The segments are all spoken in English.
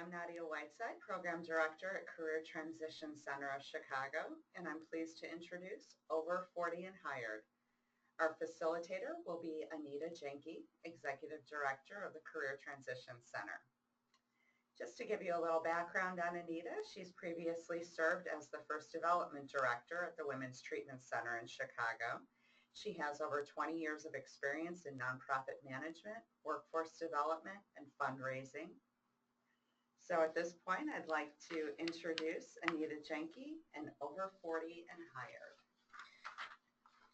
am Nadia Whiteside, Program Director at Career Transition Center of Chicago, and I'm pleased to introduce Over 40 and Hired. Our facilitator will be Anita Jenke, Executive Director of the Career Transition Center. Just to give you a little background on Anita, she's previously served as the First Development Director at the Women's Treatment Center in Chicago. She has over 20 years of experience in nonprofit management, workforce development, and fundraising. So at this point, I'd like to introduce Anita Jenke and Over 40 and Hired.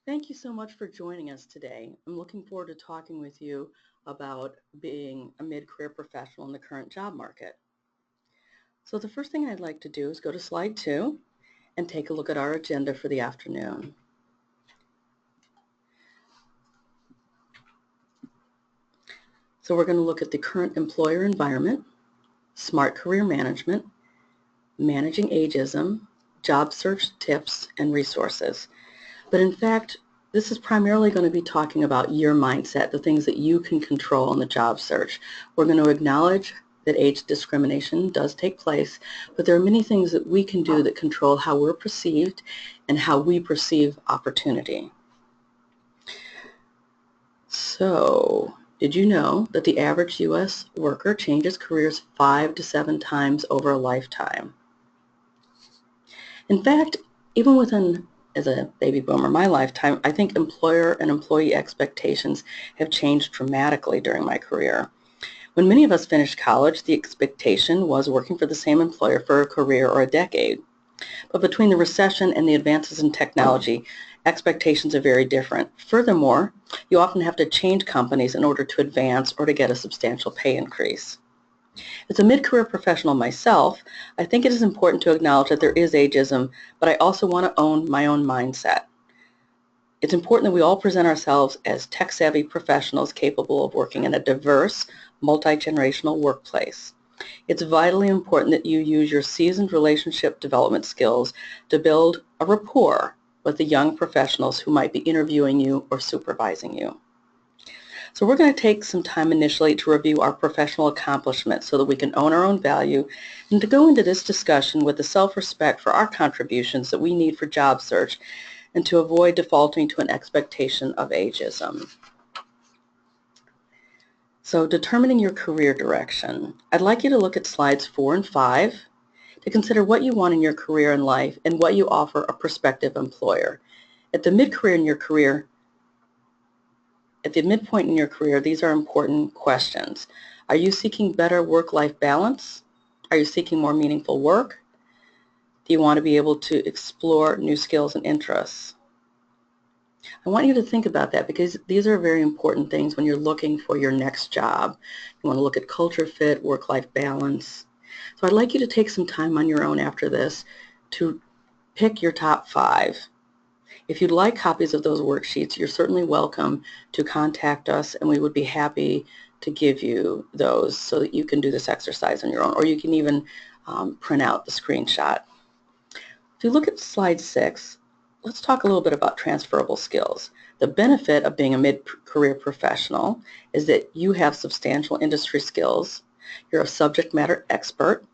Thank you so much for joining us today. I'm looking forward to talking with you about being a mid-career professional in the current job market. So the first thing I'd like to do is go to slide 2 and take a look at our agenda for the afternoon. So we're going to look at the current employer environment, smart career management, managing ageism, job search tips, and resources. But in fact, this is primarily going to be talking about your mindset, the things that you can control in the job search. We're going to acknowledge that age discrimination does take place, but there are many things that we can do that control how we're perceived and how we perceive opportunity. So, did you know that the average U.S. worker changes careers 5 to 7 times over a lifetime? In fact, even within, as a baby boomer, my lifetime, I think employer and employee expectations have changed dramatically during my career. When many of us finished college, the expectation was working for the same employer for a career or a decade. But between the recession and the advances in technology, expectations are very different. Furthermore, you often have to change companies in order to advance or to get a substantial pay increase. As a mid-career professional myself, I think it is important to acknowledge that there is ageism, but I also want to own my own mindset. It's important that we all present ourselves as tech-savvy professionals capable of working in a diverse, multi-generational workplace. It's vitally important that you use your seasoned relationship development skills to build a rapport with the young professionals who might be interviewing you or supervising you. So we're going to take some time initially to review our professional accomplishments so that we can own our own value and to go into this discussion with the self-respect for our contributions that we need for job search and to avoid defaulting to an expectation of ageism. So determining your career direction. I'd like you to look at slides 4 and 5 to consider what you want in your career and life and what you offer a prospective employer. At the midpoint in your career, these are important questions. Are you seeking better work-life balance? Are you seeking more meaningful work? Do you want to be able to explore new skills and interests? I want you to think about that because these are very important things when you're looking for your next job. You want to look at culture fit, work-life balance. So I'd like you to take some time on your own after this to pick your top 5. If you'd like copies of those worksheets, you're certainly welcome to contact us and we would be happy to give you those so that you can do this exercise on your own, or you can even print out the screenshot. If you look at slide 6, let's talk a little bit about transferable skills. The benefit of being a mid-career professional is that you have substantial industry skills, you're a subject matter expert,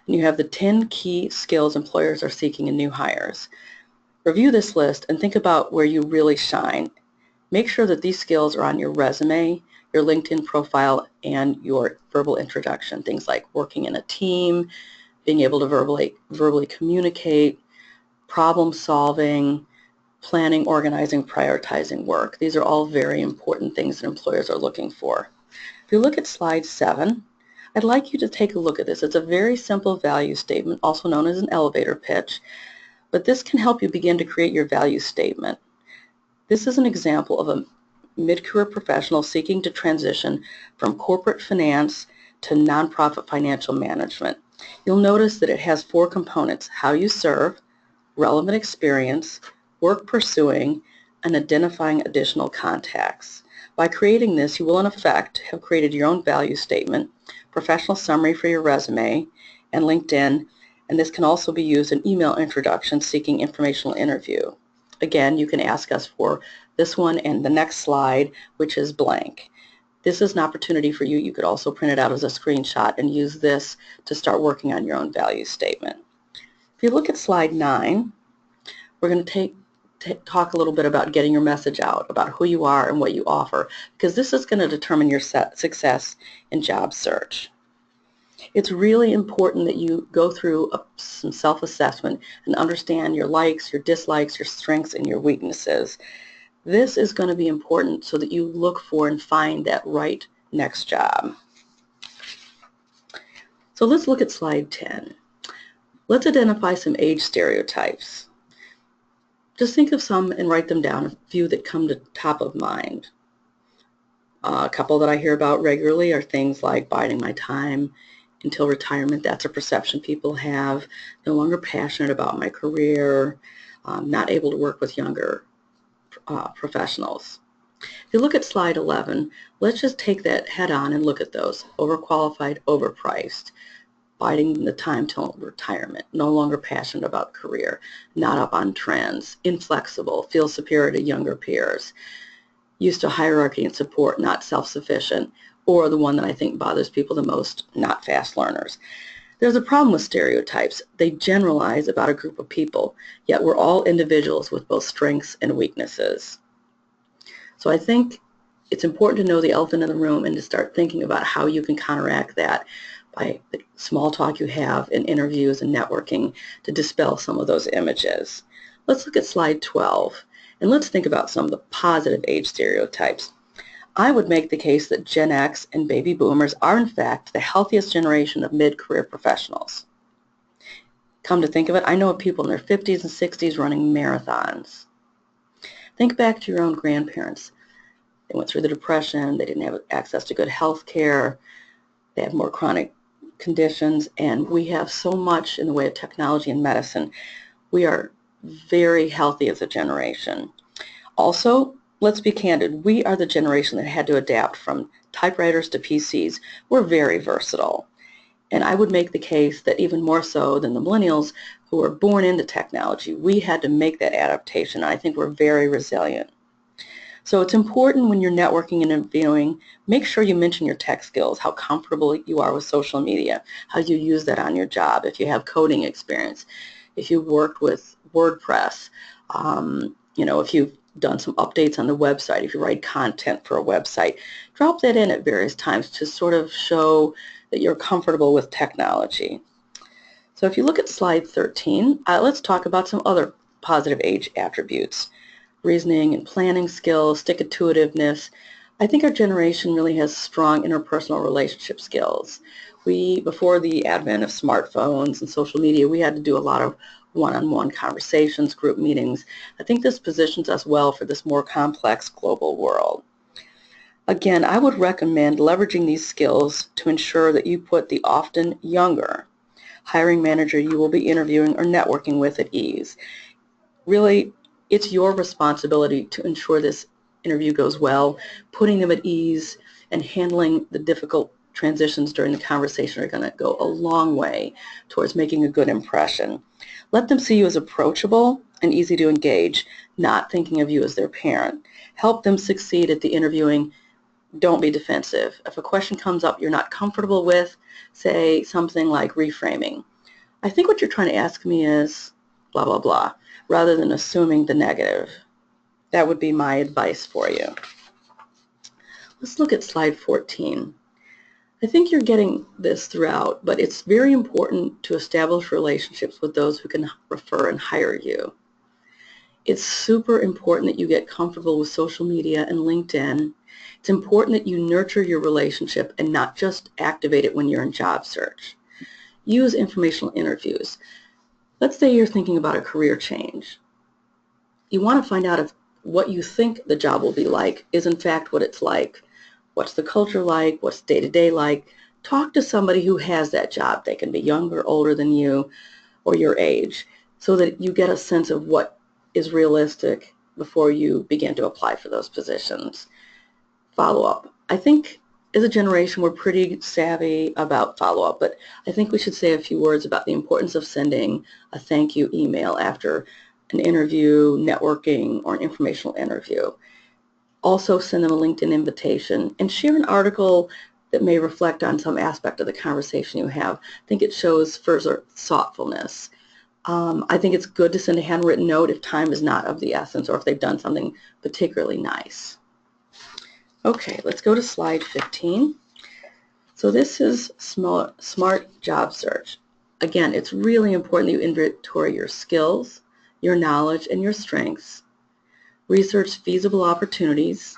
and you have the 10 key skills employers are seeking in new hires. Review this list and think about where you really shine. Make sure that these skills are on your resume, your LinkedIn profile, and your verbal introduction. Things like working in a team, being able to verbally communicate, problem solving, planning, organizing, prioritizing work. These are all very important things that employers are looking for. If you look at slide 7, I'd like you to take a look at this. It's a very simple value statement, also known as an elevator pitch, but this can help you begin to create your value statement. This is an example of a mid-career professional seeking to transition from corporate finance to nonprofit financial management. You'll notice that it has 4 components: how you serve, relevant experience, work pursuing, and identifying additional contacts. By creating this, you will in effect have created your own value statement, professional summary for your resume, and LinkedIn, and this can also be used in email introduction seeking informational interview. Again, you can ask us for this one and the next slide, which is blank. This is an opportunity for you. You could also print it out as a screenshot and use this to start working on your own value statement. If you look at slide 9, we're going to talk a little bit about getting your message out, about who you are and what you offer, because this is going to determine your success in job search. It's really important that you go through some self-assessment and understand your likes, your dislikes, your strengths, and your weaknesses. This is going to be important so that you look for and find that right next job. So let's look at slide 10. Let's identify some age stereotypes. Just think of some and write them down, a few that come to top of mind. A couple that I hear about regularly are things like biding my time until retirement. That's a perception people have. No longer passionate about my career. Not able to work with younger professionals. If you look at slide 11, let's just take that head on and look at those. Overqualified, overpriced. Biding the time till retirement, no longer passionate about career, not up on trends, inflexible, feel superior to younger peers, used to hierarchy and support, not self-sufficient, or the one that I think bothers people the most, not fast learners. There's a problem with stereotypes. They generalize about a group of people, yet we're all individuals with both strengths and weaknesses. So I think it's important to know the elephant in the room and to start thinking about how you can counteract that by the small talk you have in interviews and networking to dispel some of those images. Let's look at slide 12 and let's think about some of the positive age stereotypes. I would make the case that Gen X and baby boomers are in fact the healthiest generation of mid-career professionals. Come to think of it, I know of people in their 50s and 60s running marathons. Think back to your own grandparents. They went through the Depression, they didn't have access to good health care, they have more chronic conditions, and we have so much in the way of technology and medicine. We are very healthy as a generation. Also, let's be candid, we are the generation that had to adapt from typewriters to PCs. We're very versatile. And I would make the case that even more so than the millennials who were born into technology, we had to make that adaptation. I think we're very resilient. So it's important when you're networking and interviewing, make sure you mention your tech skills, how comfortable you are with social media, how you use that on your job, if you have coding experience, if you've worked with WordPress, if you've done some updates on the website, if you write content for a website, drop that in at various times to sort of show that you're comfortable with technology. So if you look at slide 13, let's talk about some other positive age attributes. Reasoning and planning skills, stick-to-itiveness. I think our generation really has strong interpersonal relationship skills. Before the advent of smartphones and social media, we had to do a lot of one-on-one conversations, group meetings. I think this positions us well for this more complex global world. Again, I would recommend leveraging these skills to ensure that you put the often younger hiring manager you will be interviewing or networking with at ease. Really, it's your responsibility to ensure this interview goes well. Putting them at ease and handling the difficult transitions during the conversation are going to go a long way towards making a good impression. Let them see you as approachable and easy to engage, not thinking of you as their parent. Help them succeed at the interviewing. Don't be defensive. If a question comes up you're not comfortable with, say something like reframing. I think what you're trying to ask me is blah, blah, blah, rather than assuming the negative. That would be my advice for you. Let's look at slide 14. I think you're getting this throughout, but it's very important to establish relationships with those who can refer and hire you. It's super important that you get comfortable with social media and LinkedIn. It's important that you nurture your relationship and not just activate it when you're in job search. Use informational interviews. Let's say you're thinking about a career change. You want to find out if what you think the job will be like is in fact what it's like. What's the culture like? What's day-to-day like? Talk to somebody who has that job. They can be younger, older than you, or your age, so that you get a sense of what is realistic before you begin to apply for those positions. Follow-up. I think as a generation we're pretty savvy about follow-up, but I think we should say a few words about the importance of sending a thank you email after an interview, networking, or an informational interview. Also send them a LinkedIn invitation and share an article that may reflect on some aspect of the conversation you have. I think it shows further thoughtfulness. I think it's good to send a handwritten note if time is not of the essence or if they've done something particularly nice. Okay, let's go to slide 15. So this is smart job search. Again, it's really important that you inventory your skills, your knowledge, and your strengths. Research feasible opportunities.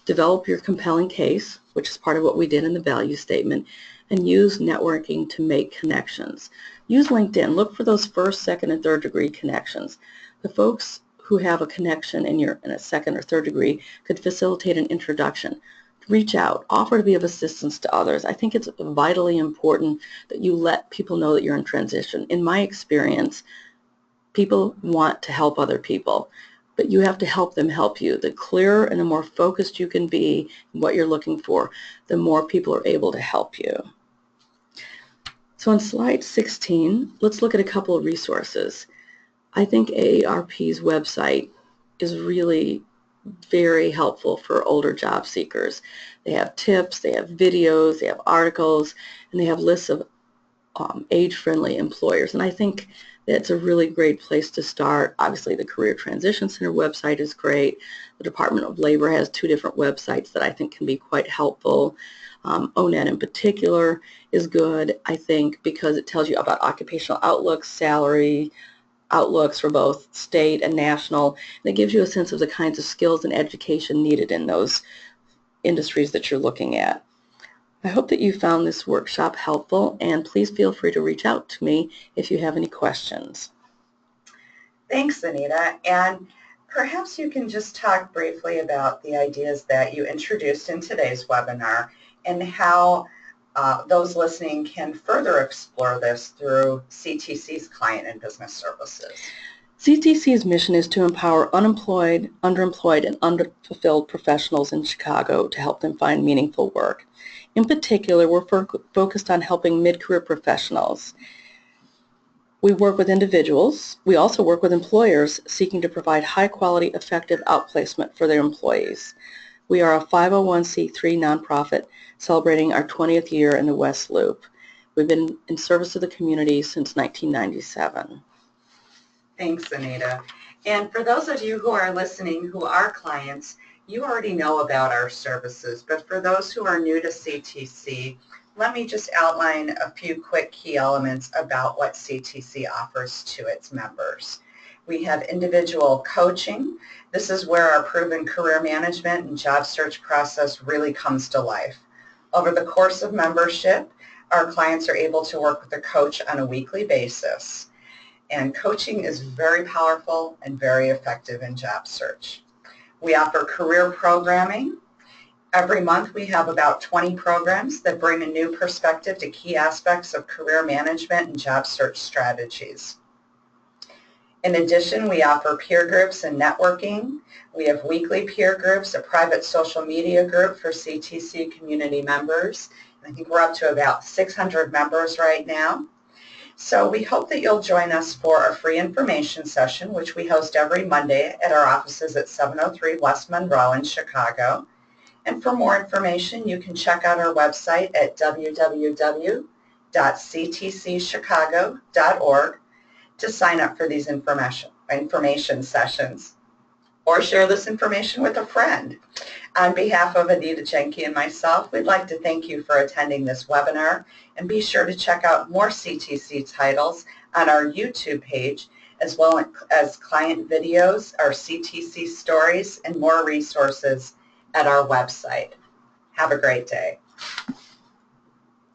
Develop your compelling case, which is part of what we did in the value statement, and use networking to make connections. Use LinkedIn. Look for those first, second, and third degree connections. The folks who have a connection in a second or third degree could facilitate an introduction. Reach out. Offer to be of assistance to others. I think it's vitally important that you let people know that you're in transition. In my experience, people want to help other people, but you have to help them help you. The clearer and the more focused you can be in what you're looking for, the more people are able to help you. So on slide 16, let's look at a couple of resources. I think AARP's website is really very helpful for older job seekers. They have tips, they have videos, they have articles, and they have lists of age-friendly employers. And I think that's a really great place to start. Obviously, the Career Transition Center website is great. The Department of Labor has 2 different websites that I think can be quite helpful. ONET in particular is good, I think, because it tells you about occupational outlooks, salary outlooks for both state and national, and it gives you a sense of the kinds of skills and education needed in those industries that you're looking at. I hope that you found this workshop helpful, and please feel free to reach out to me if you have any questions. Thanks, Anita. And perhaps you can just talk briefly about the ideas that you introduced in today's webinar and how those listening can further explore this through CTC's client and business services. CTC's mission is to empower unemployed, underemployed, and unfulfilled professionals in Chicago to help them find meaningful work. In particular, we're focused on helping mid-career professionals. We work with individuals. We also work with employers seeking to provide high-quality, effective outplacement for their employees. We are a 501c3 nonprofit celebrating our 20th year in the West Loop. We've been in service to the community since 1997. Thanks, Anita. And for those of you who are listening who are clients, you already know about our services, but for those who are new to CTC, let me just outline a few quick key elements about what CTC offers to its members. We have individual coaching. This is where our proven career management and job search process really comes to life. Over the course of membership, our clients are able to work with a coach on a weekly basis. And coaching is very powerful and very effective in job search. We offer career programming. Every month we have about 20 programs that bring a new perspective to key aspects of career management and job search strategies. In addition, we offer peer groups and networking. We have weekly peer groups, a private social media group for CTC community members. I think we're up to about 600 members right now. So we hope that you'll join us for a free information session, which we host every Monday at our offices at 703 West Monroe in Chicago. And for more information, you can check out our website at www.ctcchicago.org to sign up for these information sessions, or share this information with a friend. On behalf of Anita, Jenke, and myself, we'd like to thank you for attending this webinar, and be sure to check out more CTC titles on our YouTube page, as well as client videos, our CTC stories, and more resources at our website. Have a great day.